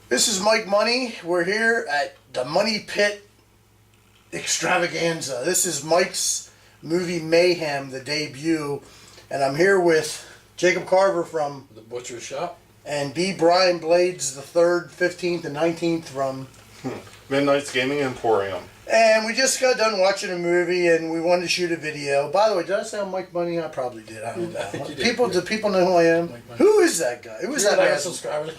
This is Mike Money. We're here at the Money Pit Extravaganza. This is Mike's movie Mayhem, the debut. And I'm here with Jacob Carver from The Butcher Shop. And B. Brian Blades the 3rd, 15th, and 19th from Midnight's Gaming Emporium. And we just got done watching a movie and we wanted to shoot a video. By the way, did I sound Mike Money? I probably did. I don't know. Do people know who I am? Who is that guy? Who is that guy? Subscribers.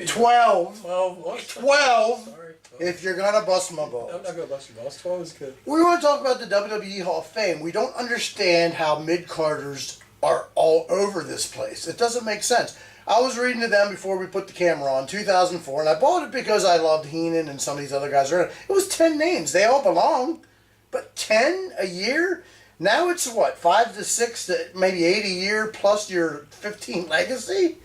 12. 12. 12. Sorry. If you're going to bust my balls. I'm not going to bust your balls. 12 is good. We want to talk about the WWE Hall of Fame. We don't understand how mid-carders are all over this place. It doesn't make sense. I was reading to them before we put the camera on, 2004, and I bought it because I loved Heenan and some of these other guys. It was 10 names. They all belong. But 10 a year? Now it's what, 5 to 6 to maybe 8 a year plus your 15 legacy?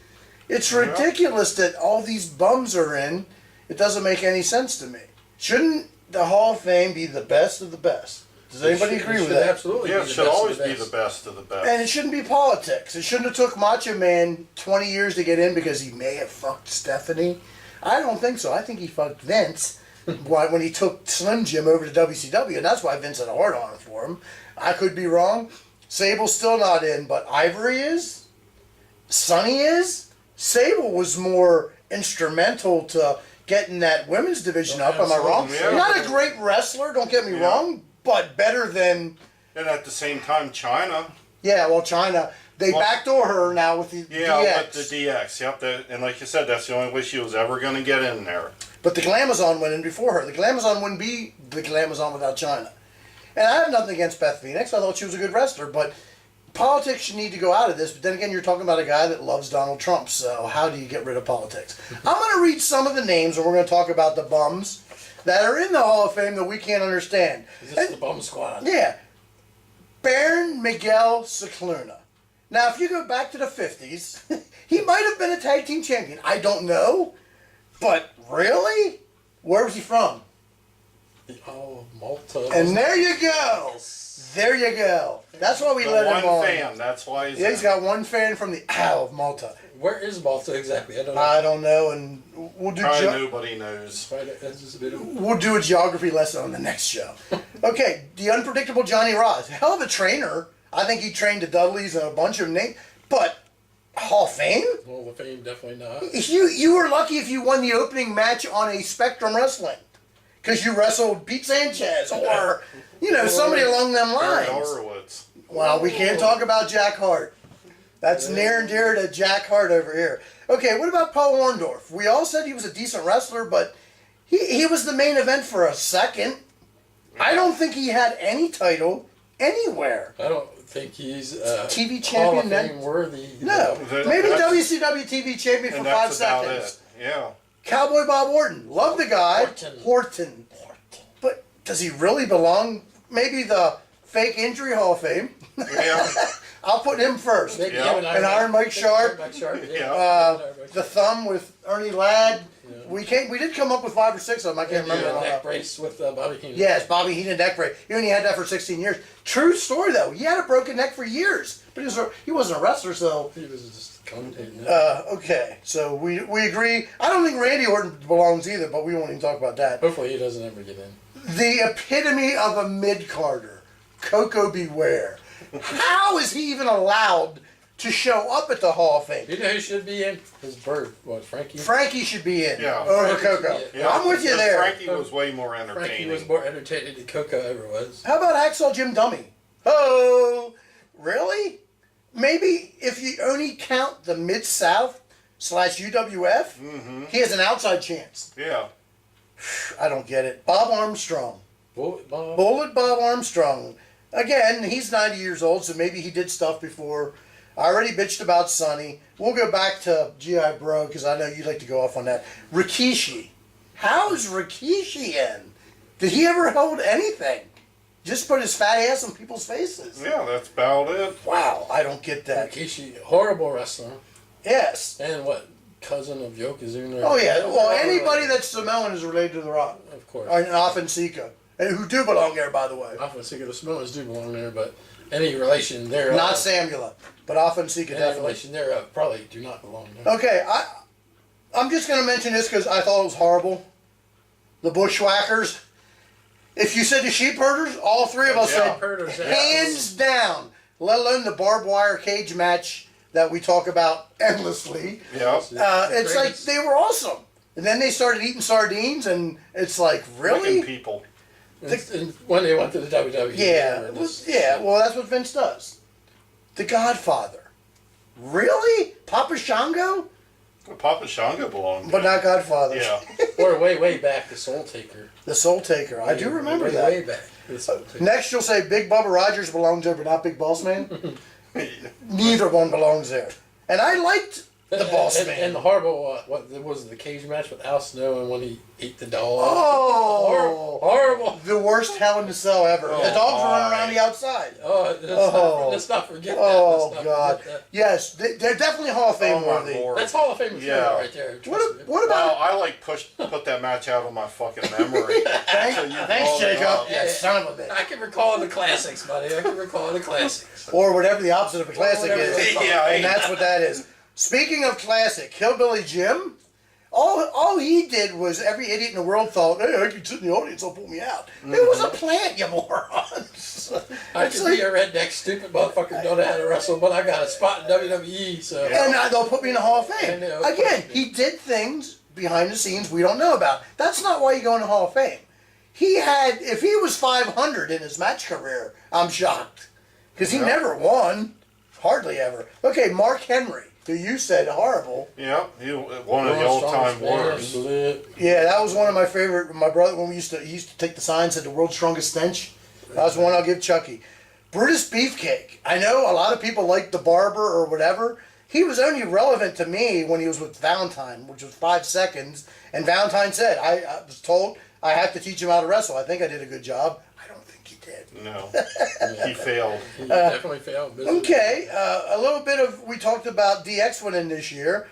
It's ridiculous that all these bums are in. It doesn't make any sense to me. Shouldn't the Hall of Fame be the best of the best? Does anybody agree with that? Absolutely. Yeah, it should always be the best of the best. And it shouldn't be politics. It shouldn't have took Macho Man 20 years to get in because he may have fucked Stephanie. I don't think so. I think he fucked Vince when he took Slim Jim over to WCW, and that's why Vince had a hard on for him. I could be wrong. Sable's still not in, but Ivory is. Sonny is. Sable was more instrumental to getting that women's division up. Am I wrong? Yeah. Not a great wrestler, don't get me wrong, but better than... And at the same time, China. Yeah, well, China, they backdoor her now with the DX. With the DX, yep. And like you said, that's the only way she was ever going to get in there. But the Glamazon went in before her. The Glamazon wouldn't be the Glamazon without China. And I have nothing against Beth Phoenix. I thought she was a good wrestler, but politics should need to go out of this. But then again, you're talking about a guy that loves Donald Trump, so how do you get rid of politics? I'm going to read some of the names, and we're going to talk about the bums that are in the Hall of Fame that we can't understand. Is this the bum squad? Yeah. Baron Miguel Cicluna. Now, if you go back to the 50s, he might have been a tag team champion. I don't know. But really? Where was he from? Oh, Malta. And there you go. There you go. That's why we let him on. One fan. That's why he's got one fan from the Isle of Malta. Where is Malta exactly? I don't know, and we'll do. Nobody knows. We'll do a geography lesson on the next show. Okay, the unpredictable Johnny Ross, hell of a trainer. I think he trained the Dudleys and a bunch of names, but Hall of Fame? Hall of Fame, definitely not. You were lucky if you won the opening match on a Spectrum Wrestling, because you wrestled Pete Sanchez or somebody along them lines. Well, we can't talk about Jack Hart. That's near and dear to Jack Hart over here. Okay, what about Paul Orndorff? We all said he was a decent wrestler, but he was the main event for a second. I don't think he had any title anywhere. I don't think he's TV champion. Hall of Fame worthy. No, maybe WCW TV champion for 5 seconds. Yeah. Cowboy Bob Orton. Love the guy. Horton. But does he really belong? Maybe the fake injury Hall of Fame. Yeah. I'll put him first. Yeah. And Iron Mike Sharp. Yeah. The Thumb with Ernie Ladd. Yeah. We did come up with 5 or 6 of them. I can't remember. The neck brace with Bobby Heenan. Yes, Bobby Heenan neck brace. He only had that for 16 years. True story though. He had a broken neck for years, but he wasn't a wrestler, so. He was just commentating. Okay, so we agree. I don't think Randy Orton belongs either, but we won't even talk about that. Hopefully he doesn't ever get in. The epitome of a mid-carder, Coco Beware. How is he even allowed to show up at the Hall of Fame? You know who should be in? His bird. What, Frankie? Frankie should be in over Coco. Yeah, I'm with you there. Frankie was way more entertaining. Frankie was more entertaining than Coco ever was. How about Hacksaw Jim Dummy? Oh, really? Maybe if you only count the Mid-South / UWF, he has an outside chance. Yeah. I don't get it. Bob Armstrong. Bullet Bob Armstrong. Again, he's 90 years old, so maybe he did stuff before. I already bitched about Sonny. We'll go back to G.I. Bro, because I know you'd like to go off on that. Rikishi. How's Rikishi in? Did he ever hold anything? Just put his fat ass in people's faces. Yeah, that's about it. Wow, I don't get that. Rikishi, horrible wrestler. Yes. And what? Cousin of Yokozuna. Oh, yeah. Well, anybody that's Samoan is related to The Rock. Of course. And Offensika. And who do belong there, by the way. Offensika, the Samoans do belong there, but any relation there. Not Samula, but Offensika definitely. Any relation there probably do not belong there. Okay, I'm just going to mention this because I thought it was horrible. The Bushwhackers. If you said the sheep herders, all three of us Yeah. said hands down. Let alone the barbed wire cage match that we talk about endlessly. Yeah. It's like they were awesome. And then they started eating sardines, and it's like, really? Licking people. And when they went to the WWE. Yeah, well, that's what Vince does. The Godfather. Really? Papa Shango? Papa Shango belonged. But not Godfather. Yeah. Or way back, the Soul Taker. The Soul Taker. I do remember way, that. Way back. The Soul Taker. Next, you'll say Big Bubba Rogers belongs there, but not Big Boss Man. Neither one belongs there. And I liked the Boss Man. And the horrible, what was it, the cage match with Al Snow and when he ate the dog. Oh! Horrible. The worst Hell in the Cell ever. Oh, the dogs were running my. around the outside. Let's not forget that. Oh, Let's not God. forget that. Yes, they're definitely Hall of Fame Oh, my worthy. Lord. That's Hall of Fame material Yeah. right there. What about... Well, I like put that match out of my fucking memory. Thanks, So you thanks called it Jacob. up. Yeah, son of a bitch. I can recall the classics, buddy. I can recall the classics. Or whatever the opposite of a classic Whatever is. it's called. Yeah, And that's what that is. Speaking of classic, Hillbilly Jim, all he did was every idiot in the world thought, hey, I can sit in the audience, they'll pull me out. It was a plant, you morons. I It's could like- be a redneck, stupid motherfucker, don't know how to wrestle, but I got a spot in WWE, so. And they'll put me in the Hall of Fame. I know. Again, he did things behind the scenes we don't know about. That's not why you go in the Hall of Fame. If he was 500 in his match career, I'm shocked. Because he never won. Hardly ever. Okay, Mark Henry, who you said horrible. Yeah, he one of the old-time warriors. Yeah, that was one of my favorite. My brother, when he used to take the sign, said the world's strongest stench. That was one I'll give Chucky. Brutus Beefcake. I know a lot of people like the Barber or whatever. He was only relevant to me when he was with Valentine, which was 5 seconds. And Valentine said, I was told I have to teach him how to wrestle. I think I did a good job. I don't think he did. No, he failed. He definitely failed. Okay, a little bit of, we talked about DX winning this year.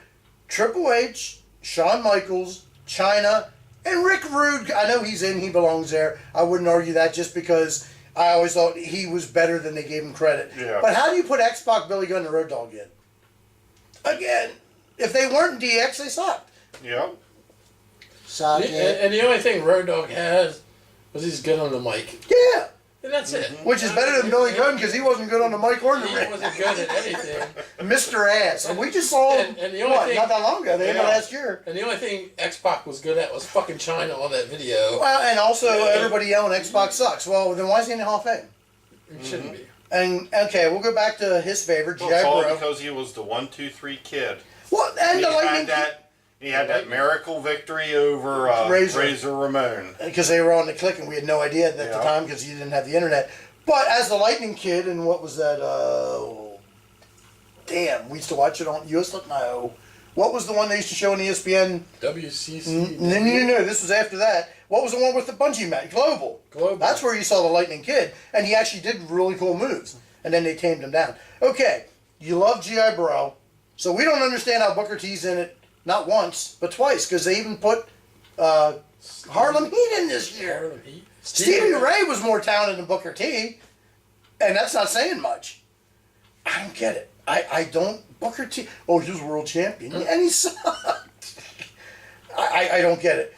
Triple H, Shawn Michaels, Chyna, and Rick Rude. I know he's in, he belongs there. I wouldn't argue that just because I always thought he was better than they gave him credit. Yeah. But how do you put X-Pac, Billy Gunn, and Road Dogg in? Again, if they weren't DX, they sucked. Yeah. And the only thing Road Dogg has was he's good on the mic. Yeah. And that's it. Which is better than Billy Gunn because he wasn't good on the mic or the He ring. wasn't good at anything. Mr. Ass. And we just saw him, And the only thing- not that long ago, the end of Yeah. last year. And the only thing X-Pac was good at was fucking Chyna on that video. Well, and also everybody yelling Xbox sucks. Well, then why is he in the Hall of Fame? It shouldn't be. And okay, we'll go back to his favorite, Well, G.I. it's all Bro. because he was the 1-2-3 kid. Well, and He the had Lightning that. He had that miracle victory over Razor. Razor Ramon. because they were on the click and we had no idea at the Yeah. time because you didn't have the internet. But as the Lightning Kid, and what was that? Damn, we used to watch it on US. No, what was the one they used to show on ESPN? WCC. No, this was after that. What was the one with the bungee mat? Global. That's where you saw the Lightning Kid, and he actually did really cool moves. And then they tamed him down. Okay, you love G.I. Bro, so we don't understand how Booker T's in it not once but twice because they even put Harlem Heat in this year. Harlem Heat. Stevie Ray was more talented than Booker T, and that's not saying much. I don't get it. I don't. Booker T. Oh, he was world champion, and he sucked. I don't get it.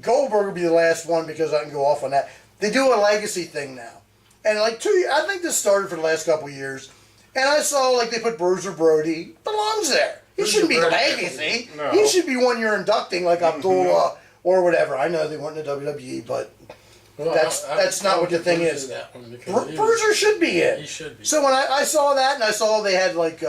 Goldberg will be the last one because I can go off on that. They do a legacy thing now, and like I think this started for the last couple of years, and I saw like they put Bruiser Brody belongs there. He Bruiser shouldn't be Brody legacy. No. He should be one you're inducting like Abdullah or whatever. I know they weren't in the WWE, but. Well, That's not what the thing Bruiser is. that one because he was- Bruiser should be in. He should be. So when I saw that, and I saw they had like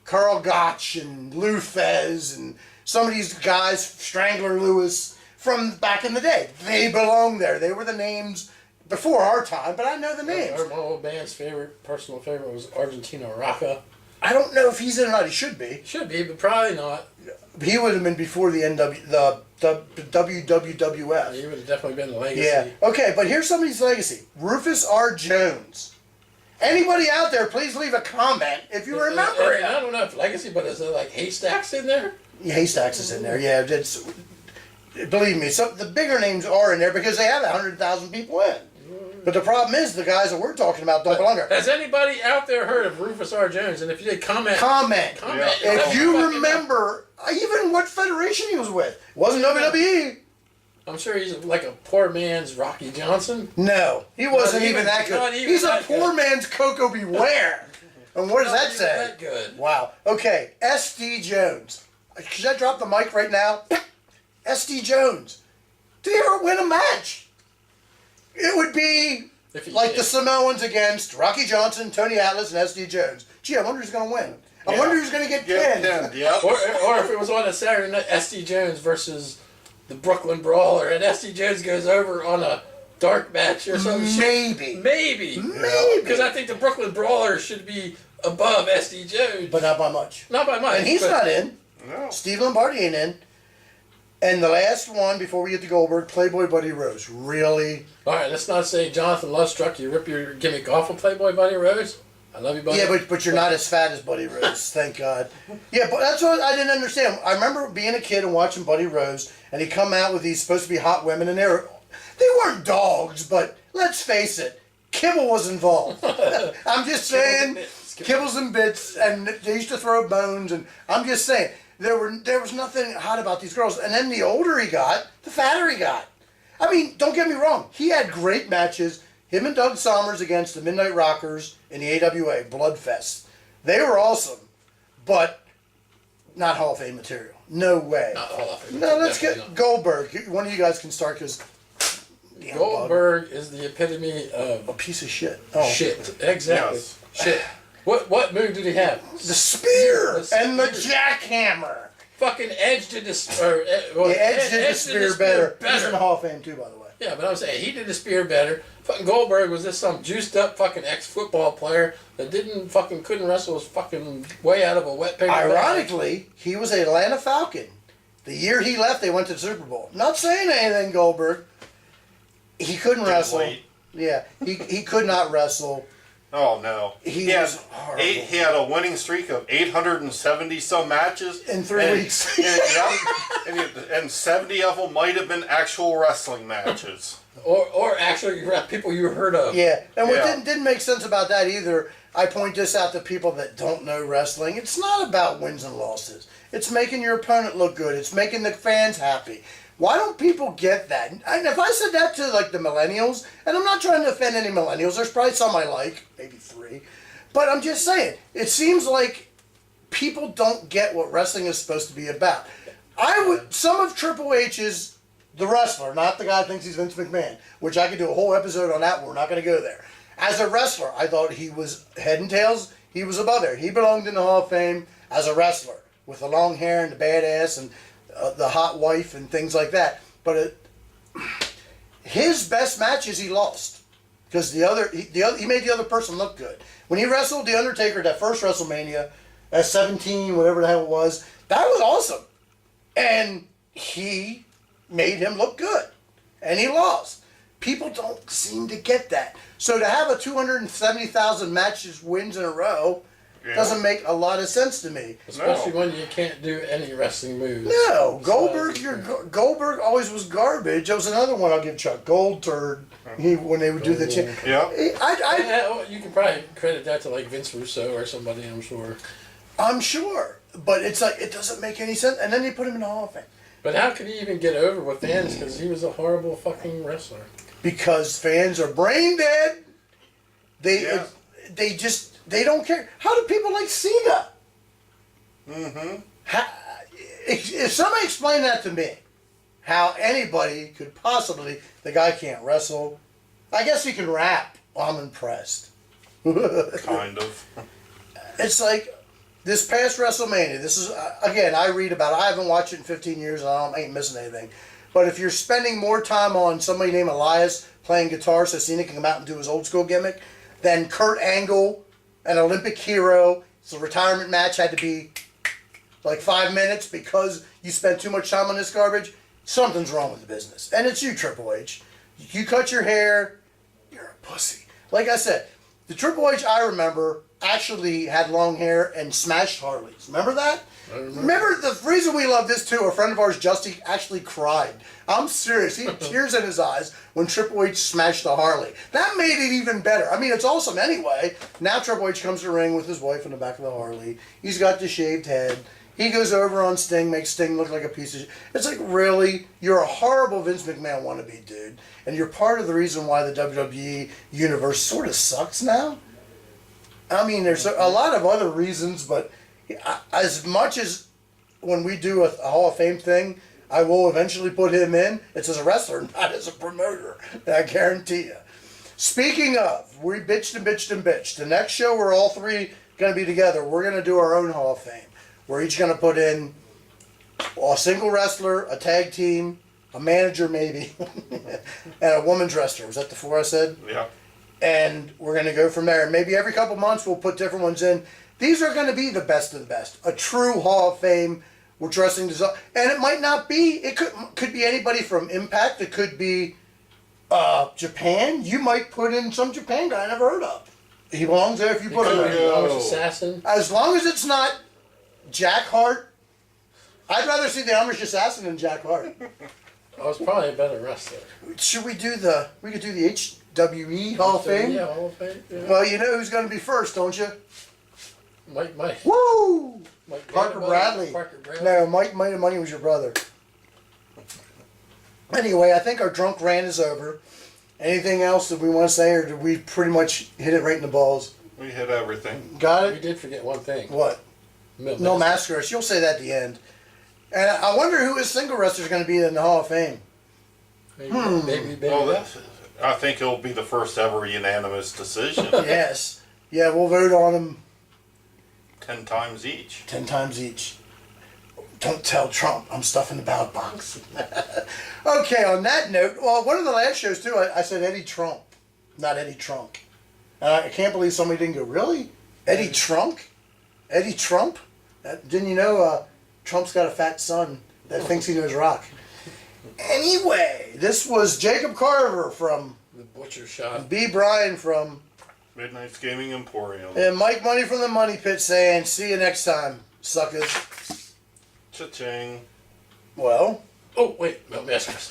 Carl Gotch and Lou Fez and some of these guys, Strangler Lewis, from back in the day. They belong there. They were the names before our time, but I know the names. My old band's personal favorite was Argentina Rocca. I don't know if he's in or not. He should be. Should be, but probably not. He would have been before the WWF. He would have definitely been the legacy. Yeah. Okay, but here's somebody's legacy. Rufus R. Jones. Anybody out there, please leave a comment if you remember And I it. don't know if legacy, but is there like Haystacks in there? Yeah, Haystacks is in there. Yeah, believe me. So the bigger names are in there because they have 100,000 people in. But the problem is the guys that we're talking about don't belong there. Has anybody out there heard of Rufus R. Jones? And if you did, comment. Comment. Yeah. If you remember, even what federation he was with. It wasn't WWE. I'm sure he's like a poor man's Rocky Johnson. No, he wasn't even that good. He's a poor man's Coco Beware. And what does that say? That good. Wow. Okay, S.D. Jones. Should I drop the mic right now? S.D. Jones. Did he ever win a match? It would be like the Samoans against Rocky Johnson, Tony Atlas, and S.D. Jones. Gee, I wonder who's going to win. I wonder who's going to get pinned. Yep. Or if it was on a Saturday night, S.D. Jones versus the Brooklyn Brawler, and S.D. Jones goes over on a dark match or something. Maybe. Maybe. Because I think the Brooklyn Brawler should be above S.D. Jones. But not by much. Not by much. And he's not in. No. Steve Lombardi ain't in. And the last one, before we get to Goldberg, Playboy Buddy Rose. Really? All right, let's not say Jonathan Lovestruck, you rip your gimmick off of Playboy Buddy Rose. I love you, buddy. Yeah, but you're not as fat as Buddy Rose, thank God. Yeah, but that's what I didn't understand. I remember being a kid and watching Buddy Rose, and he'd come out with these supposed to be hot women, and they weren't dogs, but let's face it, kibble was involved. I'm just saying, kibbles and bits, and they used to throw bones, and I'm just saying, there was nothing hot about these girls. And then the older he got, the fatter he got. I mean, don't get me wrong, he had great matches. Him and Doug Sommers against the Midnight Rockers in the AWA, Bloodfest. They were awesome, but not Hall of Fame material. No way. Not Hall of Fame. No, let's get Goldberg. One of you guys can start because Goldberg is the epitome of a piece of shit. shit. Exactly. Yes. Shit. What move did he have? The spear The and the spear. jackhammer. Fucking Edge did this. Edge did the spear better. He's in the Hall of Fame too, by the way. Yeah, but I'm saying he did the spear better. Fucking Goldberg was just some juiced up fucking ex-football player that couldn't wrestle his fucking way out of a wet paper bag. Ironically, he was an Atlanta Falcon. The year he left, they went to the Super Bowl. Not saying anything, Goldberg. He couldn't wrestle. Wait. Yeah, he could not wrestle. Oh no. He was horrible. He had a winning streak of 870 some matches In 3 weeks. and 70 of them might have been actual wrestling matches. Or actually people you heard of. Yeah, and what Yeah. didn't make sense about that either, I point this out to people that don't know wrestling, it's not about wins and losses. It's making your opponent look good. It's making the fans happy. Why don't people get that? And if I said that to like the millennials, and I'm not trying to offend any millennials, there's probably some I like, maybe 3, but I'm just saying, it seems like people don't get what wrestling is supposed to be about. Some of Triple H's, the wrestler, not the guy who thinks he's Vince McMahon, which I could do a whole episode on that, but we're not going to go there. As a wrestler, I thought he was head and tails, he was above there. He belonged in the Hall of Fame as a wrestler, with the long hair and the badass and the hot wife and things like that. But his best matches he lost because he made the other person look good. When he wrestled The Undertaker at that first WrestleMania at 17, whatever the hell it was, that was awesome. And he made him look good. And he lost. People don't seem to get that. So to have a 270,000 matches wins in a row doesn't make a lot of sense to me. Especially when you can't do any wrestling moves. No, Goldberg always was garbage. That was another one I'll give Chuck. Gold turd. When they would do the Yeah. You can probably credit that to like Vince Russo or somebody, I'm sure. I'm sure, but it's like it doesn't make any sense. And then they put him in the Hall of Fame. But how could he even get over with fans? Because he was a horrible fucking wrestler. Because fans are brain dead. They don't care. How do people like Cena? Mm-hmm. If somebody explain that to me, how anybody could possibly, the guy can't wrestle. I guess he can rap. I'm impressed. Kind of. It's like this past WrestleMania. This is, again, I read about it. I haven't watched it in 15 years and I ain't missing anything. But if you're spending more time on somebody named Elias playing guitar so Cena can come out and do his old school gimmick than Kurt Angle, an Olympic hero, so retirement match had to be like 5 minutes because you spent too much time on this garbage, something's wrong with the business. And it's you, Triple H. You cut your hair, you're a pussy. Like I said, the Triple H I remember, actually had long hair and smashed Harleys. Remember that? I Remember the reason we love this too, a friend of ours, Justy, actually cried. I'm serious. He had tears in his eyes when Triple H smashed the Harley. That made it even better. I mean, it's awesome anyway. Now Triple H comes to the ring with his wife in the back of the Harley. He's got the shaved head. He goes over on Sting, makes Sting look like a piece of shit. It's like, really? You're a horrible Vince McMahon wannabe, dude. And you're part of the reason why the WWE universe sort of sucks now? I mean, there's a lot of other reasons, but as much as when we do a Hall of Fame thing, I will eventually put him in, it's as a wrestler, not as a promoter. I guarantee you. Speaking of, we bitched and bitched and bitched. The next show, we're all three going to be together. We're going to do our own Hall of Fame. We're each going to put in a single wrestler, a tag team, a manager maybe, and a woman's wrestler. Was that the four I said? Yeah. And we're going to go from there. Maybe every couple months we'll put different ones in. These are going to be the best of the best. A true Hall of Fame, which wrestling does. And it might not be, it could be anybody from Impact. It could be Japan. You might put in some Japan guy I never heard of. He belongs there if you put him in. Amish Assassin. As long as it's not Jack Hart. I'd rather see the Amish Assassin than Jack Hart. Oh, it's probably a better wrestler. Should we do we could do the HWE Hall of Fame? Yeah, Hall of Fame. Yeah. Well, you know who's going to be first, don't you? Mike. Woo! Mike Parker Bradley. Parker Bradley. No, Mike Mighty Money was your brother. Anyway, I think our drunk rant is over. Anything else that we want to say, or did we pretty much hit it right in the balls? We hit everything. Got We it? did forget one thing. What? No Mascaras. You'll say that at the end. And I wonder who his single wrestler is going to be in the Hall of Fame. Baby. Well, I think it'll be the first ever unanimous decision. Yes. Yeah, we'll vote on him 10 times each. 10 times each. Don't tell Trump I'm stuffing the ballot box. Okay, on that note, well, one of the last shows too, I said Eddie Trump, not Eddie Trunk. And I can't believe somebody didn't go, really? Eddie Trunk? Eddie Trump? Didn't you know Trump's got a fat son that thinks he knows rock? Anyway, this was Jacob Carver from The Butcher Shop. B. Bryan from Midnight's Gaming Emporium. and Mike Money from the Money Pit saying, see you next time, suckers. Cha-ching. Well... Oh, wait. No, Mascaras.